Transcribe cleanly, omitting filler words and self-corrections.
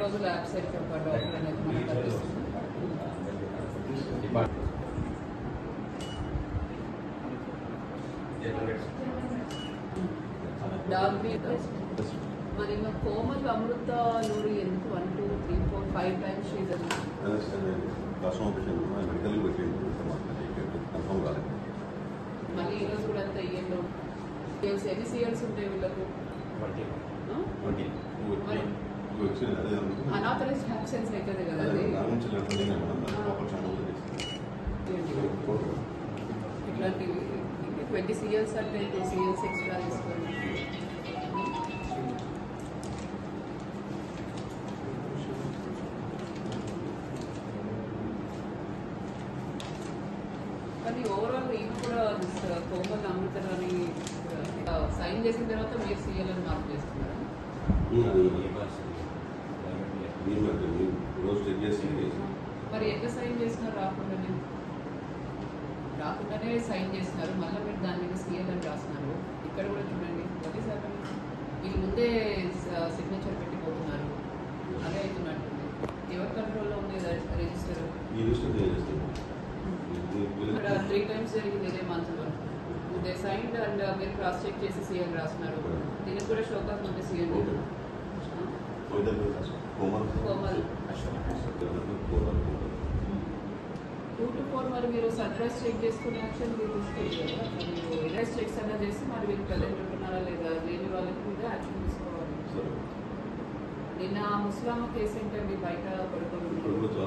రోజులు యాబ్సెంట్ ఒక డాక్టర్ అనేది మనకు కనిపిస్తుంది. మరి కోమల్ అమృత నూరి ఎందుకు 1 2 3 4 5 టైమ్స్ మళ్ళీ ఈరోజు కూడా అంత ఇయ్యంలో ఎన్ని సీఎల్స్ ఉంటాయి వీళ్ళకు? అనాథరైజ్డ్ అబ్సెన్స్ అవుతుంది కదా అది. ఇట్లాంటివి 20 CLs అంటే 2 CLs ఎక్స్ట్రా తీసుకోండి. కానీ ఓవరాల్ ఈయన కూడా కోమల్ అమృత అని సైన్ చేసిన తర్వాత మీరు CL అని మార్క్ చేస్తున్నారా? మరి ఎట్లా సైన్ చేసినారు? రాకుండానే సైన్ చేస్తున్నారు, మళ్ళీ మీరు దాని మీద CL అని రాస్తున్నారు. ఇక్కడ కూడా చూడండి ప్రతిసారి వీళ్ళు ముందే సిగ్నేచర్ పెట్టిపోతున్నారు. అదే అవుతున్నట్టుంది. ఎవరి కంట్రోల్లో ఉంది రిజిస్టర్? ఇక్కడ 3 టైమ్స్ జరిగింది ఇదే మంత్లో. దే సైన్డ్ అండ్ మీరు క్రాస్ చెక్ చేసి CL రాస్తున్నారు. దీనికి కూడా షోకాస్ ఉంది CL. కోమల్ 2 to 4 మరి మీరు సర్ప్రైజ్ చెక్ చేసుకునే యాక్షన్ మీరు తీసుకోవాలి కదా. మీరు ఇరైజ్ చెక్స్ అన్నా చేసి మరి మీరు ప్రజెంట్ ఉంటున్నారా లేదా లేని వాళ్ళకి మీద యాక్షన్ తీసుకోవాలి. నిన్న ముస్లామా కేసు ఏంటండి బయట పడుకోవడం?